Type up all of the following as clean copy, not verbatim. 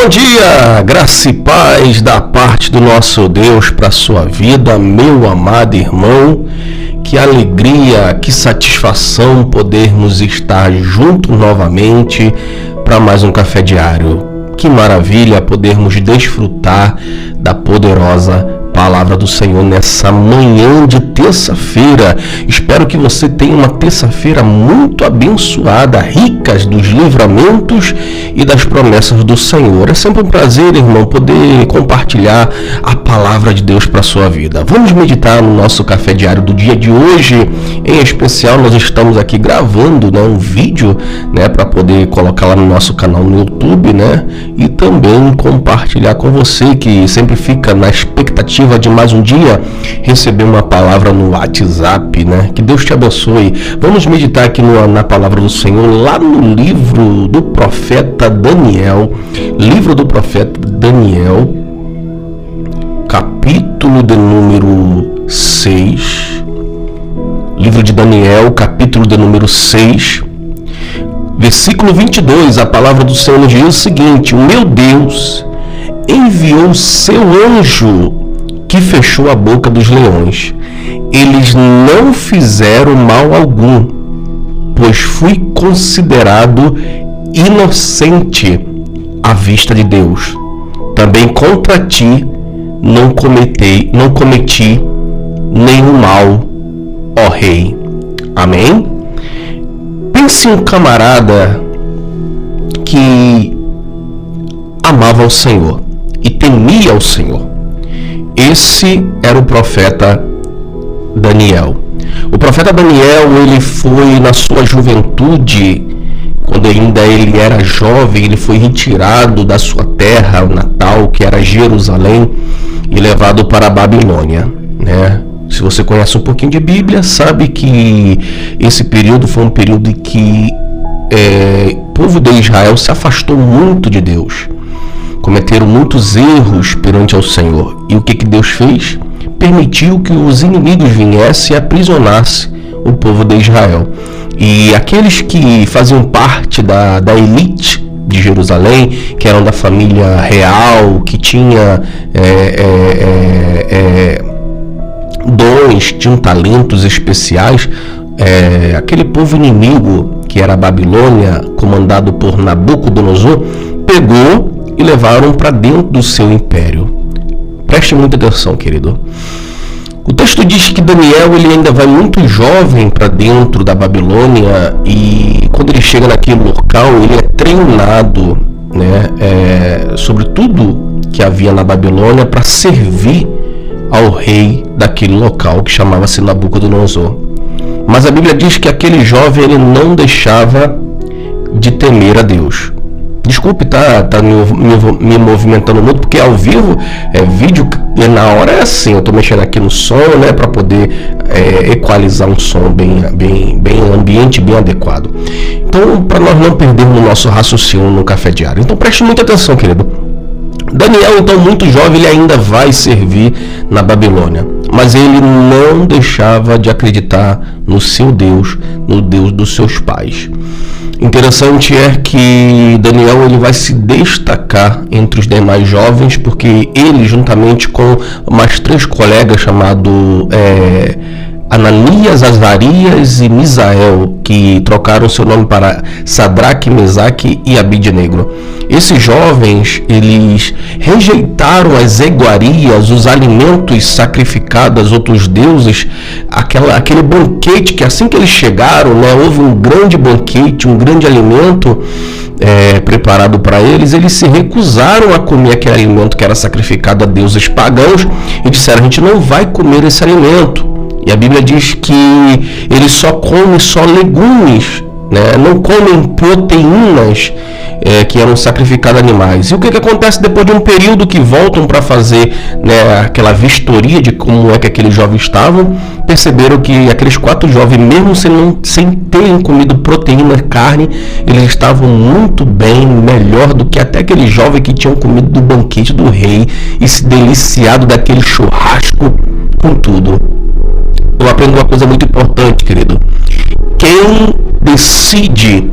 Bom dia, graça e paz da parte do nosso Deus para a sua vida, meu amado irmão. Que alegria, que satisfação podermos estar juntos novamente para mais um café diário. Que maravilha podermos desfrutar da poderosa palavra do Senhor nessa manhã de terça-feira. Espero que você tenha uma terça-feira muito abençoada, ricas dos livramentos e das promessas do Senhor. É sempre um prazer, irmão, poder compartilhar a palavra de Deus para a sua vida. Vamos meditar no nosso café diário do dia de hoje. Em especial, nós estamos aqui gravando, um vídeo, para poder colocar lá no nosso canal no YouTube, e também compartilhar com você que sempre fica na expectativa de mais um dia receber uma palavra no WhatsApp, Que Deus te abençoe. Vamos meditar aqui na palavra do Senhor, lá no livro do profeta Daniel, capítulo de número 6, livro de Daniel, capítulo de número 6, versículo 22, a palavra do Senhor nos diz o seguinte: o meu Deus enviou seu anjo que fechou a boca dos leões. Eles não fizeram mal algum, pois fui considerado inocente à vista de Deus. Também contra ti não cometi nenhum mal, ó rei. Amém? Pense em um camarada que amava o Senhor e temia o Senhor. Esse era o profeta Daniel. O profeta Daniel, ele foi na sua juventude, quando ainda ele era jovem, ele foi retirado da sua terra natal, que era Jerusalém, e levado para a Babilônia, Se você conhece um pouquinho de Bíblia, sabe que esse período foi um período em que o povo de Israel se afastou muito de Deus. Cometeram muitos erros perante ao Senhor. E o que Deus fez? Permitiu que os inimigos viessem e aprisionassem o povo de Israel. E aqueles que faziam parte da elite de Jerusalém, que eram da família real, que tinha dons, tinham talentos especiais, aquele povo inimigo, que era a Babilônia, comandado por Nabucodonosor, pegou e levaram para dentro do seu império. Preste muita atenção, querido. O texto diz que Daniel ele ainda vai muito jovem para dentro da Babilônia, e quando ele chega naquele local, ele é treinado sobre tudo que havia na Babilônia para servir ao rei daquele local, que chamava-se Nabucodonosor. Mas a Bíblia diz que aquele jovem ele não deixava de temer a Deus. Desculpe, tá me movimentando muito, porque ao vivo, vídeo, e na hora é assim, eu tô mexendo aqui no som, para poder equalizar um som bem ambiente, bem adequado. Então, para nós não perdermos o nosso raciocínio no café diário. Então, preste muita atenção, querido. Daniel, então, muito jovem, ele ainda vai servir na Babilônia, mas ele não deixava de acreditar no seu Deus, no Deus dos seus pais. Interessante é que Daniel ele vai se destacar entre os demais jovens, porque ele, juntamente com mais 3 colegas chamados Ananias, Azarias e Misael, que trocaram seu nome para Sadraque, Mesaque e Abidnego. Esses jovens, eles rejeitaram as iguarias, os alimentos sacrificados a outros deuses, aquele banquete que assim que eles chegaram, houve um grande banquete, um grande alimento preparado para eles. Eles se recusaram a comer aquele alimento que era sacrificado a deuses pagãos e disseram: a gente não vai comer esse alimento. E a Bíblia diz que eles só comem legumes, não comem proteínas que eram sacrificadas a animais. E o que acontece depois de um período que voltam para fazer aquela vistoria de como é que aqueles jovens estavam? Perceberam que aqueles 4 jovens, mesmo sem terem comido proteína, carne, eles estavam muito bem, melhor do que até aqueles jovens que tinham comido do banquete do rei e se deliciado daquele churrasco com tudo. Eu aprendo uma coisa muito importante, querido. Quem decide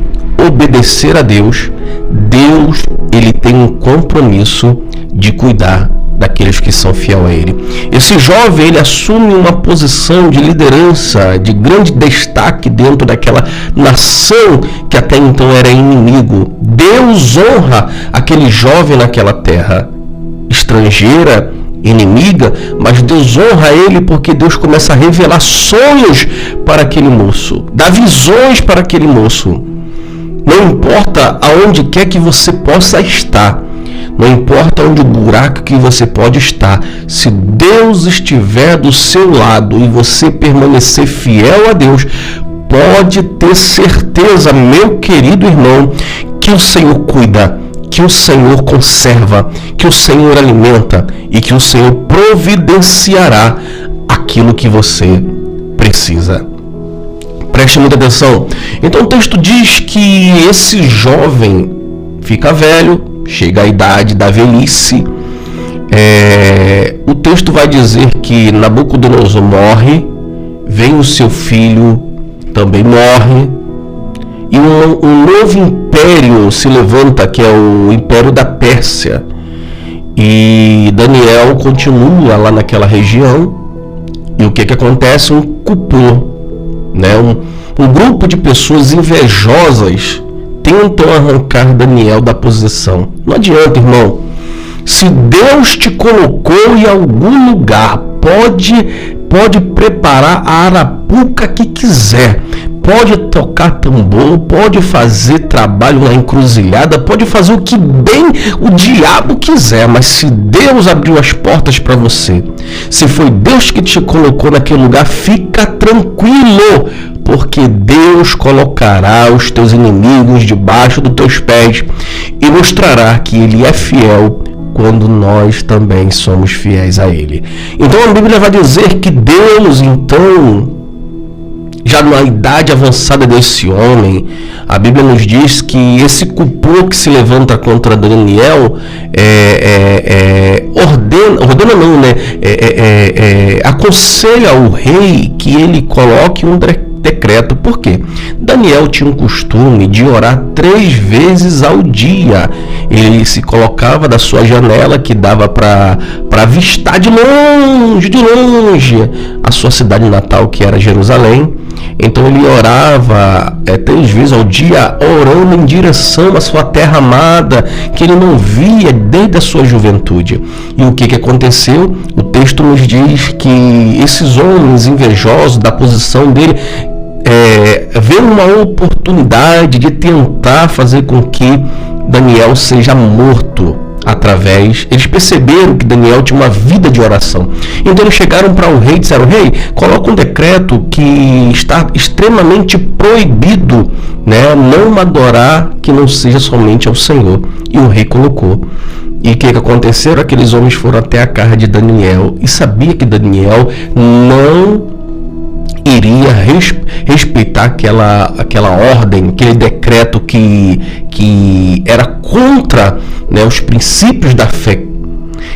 obedecer a Deus Deus, ele tem um compromisso de cuidar daqueles que são fiel a ele. Esse jovem, ele assume uma posição de liderança, de grande destaque dentro daquela nação que até então era inimigo. Deus honra aquele jovem naquela terra estrangeira, inimiga, mas Deus honra ele porque Deus começa a revelar sonhos para aquele moço, dá visões para aquele moço. Não importa aonde quer que você possa estar, não importa onde o buraco que você pode estar, se Deus estiver do seu lado e você permanecer fiel a Deus, pode ter certeza, meu querido irmão, que o Senhor cuida, que o Senhor conserva, que o Senhor alimenta e que o Senhor providenciará aquilo que você precisa. Preste muita atenção. Então o texto diz que esse jovem fica velho, chega à idade da velhice. O texto vai dizer que Nabucodonosor morre, vem o seu filho, também morre, e um novo império se levanta, que é o Império da Pérsia. E Daniel continua lá naquela região. E o que acontece? Um complô, né? Um grupo de pessoas invejosas tentam arrancar Daniel da posição. Não adianta, irmão. Se Deus te colocou em algum lugar, pode preparar a arapuca que quiser, pode tocar tambor, pode fazer trabalho na encruzilhada, pode fazer o que bem o diabo quiser, mas se Deus abriu as portas para você, se foi Deus que te colocou naquele lugar, fica tranquilo, porque Deus colocará os teus inimigos debaixo dos teus pés e mostrará que Ele é fiel quando nós também somos fiéis a Ele. Então a Bíblia vai dizer que Deus, então, já na idade avançada desse homem, a Bíblia nos diz que esse complô que se levanta contra Daniel aconselha o rei que ele coloque um decreto. Por quê? Daniel tinha um costume de orar 3 vezes ao dia. Ele se colocava da sua janela, que dava para avistar de longe a sua cidade natal, que era Jerusalém. Então ele orava 3 vezes ao dia, orando em direção à sua terra amada, que ele não via desde a sua juventude. E o que aconteceu? O texto nos diz que esses homens invejosos da posição dele vê uma oportunidade de tentar fazer com que Daniel seja morto eles perceberam que Daniel tinha uma vida de oração. Então eles chegaram para o rei e disseram: rei, coloca um decreto que está extremamente proibido, né, não adorar que não seja somente ao Senhor. E o rei colocou. E o que aconteceu? Aqueles homens foram até a casa de Daniel e sabia que Daniel não iria respeitar aquela ordem, aquele decreto que era contra, né, os princípios da fé.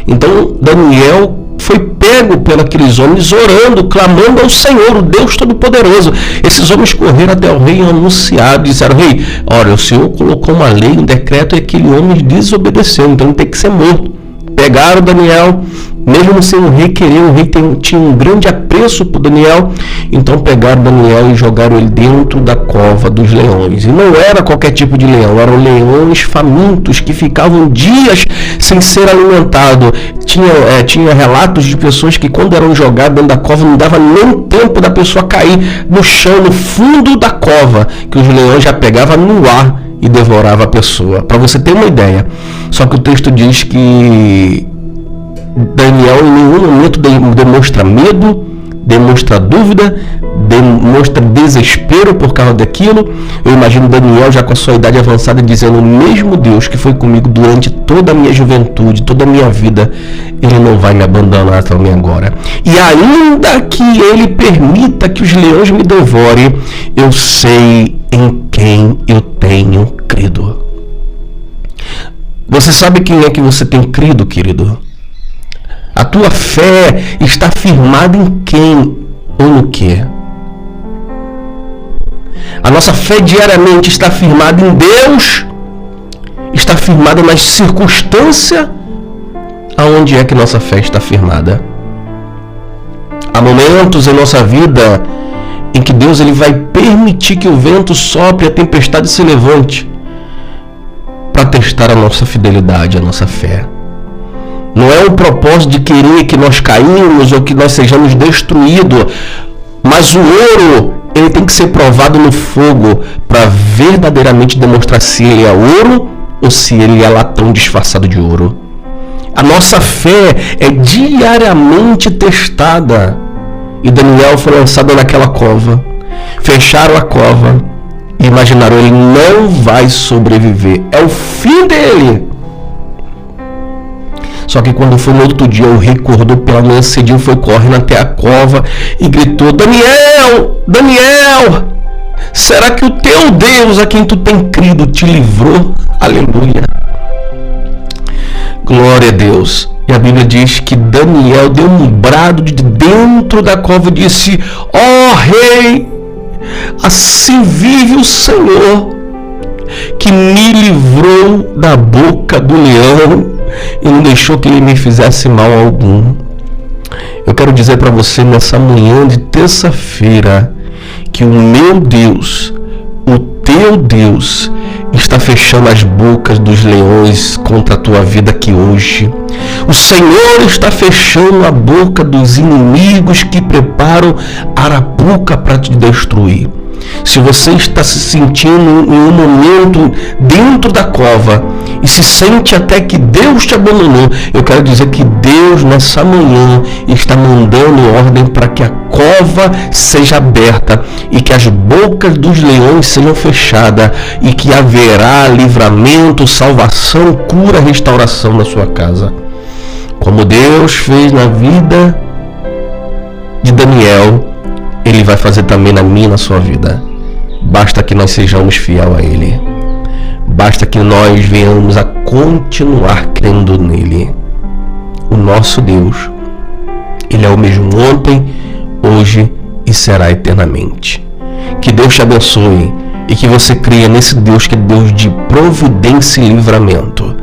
Então Daniel foi pego por aqueles homens orando, clamando ao Senhor, o Deus Todo-Poderoso. Esses homens correram até o rei e anunciaram, disseram: rei, olha, o Senhor colocou uma lei, um decreto, e aquele homem desobedeceu, então ele tem que ser morto. Pegaram Daniel, mesmo sem o rei querer, o rei tinha um grande apreço por Daniel, então pegaram Daniel e jogaram ele dentro da cova dos leões. E não era qualquer tipo de leão, eram leões famintos que ficavam dias sem ser alimentados. Tinha relatos de pessoas que, quando eram jogados dentro da cova, não dava nem tempo da pessoa cair no chão, no fundo da cova, que os leões já pegavam no ar e devorava a pessoa, para você ter uma ideia. Só que o texto diz que Daniel em nenhum momento demonstra medo, demonstra dúvida, demonstra desespero por causa daquilo. Eu imagino Daniel já com a sua idade avançada dizendo: o mesmo Deus que foi comigo durante toda a minha juventude, toda a minha vida, Ele não vai me abandonar também agora. E ainda que Ele permita que os leões me devorem, eu sei em quem eu tenho crido. Você sabe quem é que você tem crido, querido? A tua fé está firmada em quem ou no quê? A nossa fé diariamente está firmada em Deus, está firmada nas circunstâncias. Aonde é que nossa fé está firmada? Há momentos em nossa vida em que Deus ele vai permitir que o vento sopre e a tempestade se levante para testar a nossa fidelidade, a nossa fé. Não é o propósito de querer que nós caímos ou que nós sejamos destruídos, mas o ouro ele tem que ser provado no fogo para verdadeiramente demonstrar se ele é ouro ou se ele é latão disfarçado de ouro. A nossa fé é diariamente testada. E Daniel foi lançado naquela cova. Fecharam a cova e imaginaram, ele não vai sobreviver. É o fim dele. Só que quando foi no outro dia, o rei acordou pela manhã cedinho, foi correndo até a cova e gritou: Daniel, Daniel, será que o teu Deus, a quem tu tem crido, te livrou? Aleluia. Glória a Deus. E a Bíblia diz que Daniel deu um brado de dentro da cova e disse: ó rei, assim vive o Senhor, que me livrou da boca do leão e não deixou que ele me fizesse mal algum. Eu quero dizer para você nessa manhã de terça-feira que o meu Deus, o teu Deus, está fechando as bocas dos leões contra a tua vida aqui hoje. O Senhor está fechando a boca dos inimigos que preparam arapuca para te destruir. Se você está se sentindo em um momento dentro da cova e se sente até que Deus te abandonou, eu quero dizer que Deus nessa manhã está mandando ordem para que a cova seja aberta e que as bocas dos leões sejam fechadas e que haverá livramento, salvação, cura, restauração na sua casa. Como Deus fez na vida de Daniel, Ele vai fazer também na minha e na sua vida. Basta que nós sejamos fiel a Ele. Basta que nós venhamos a continuar crendo nele. O nosso Deus, Ele é o mesmo ontem, hoje e será eternamente. Que Deus te abençoe e que você creia nesse Deus que é Deus de providência e livramento,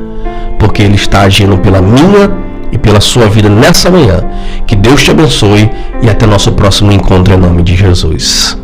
porque Ele está agindo pela minha e pela sua vida nessa manhã. Que Deus te abençoe e até nosso próximo encontro em nome de Jesus.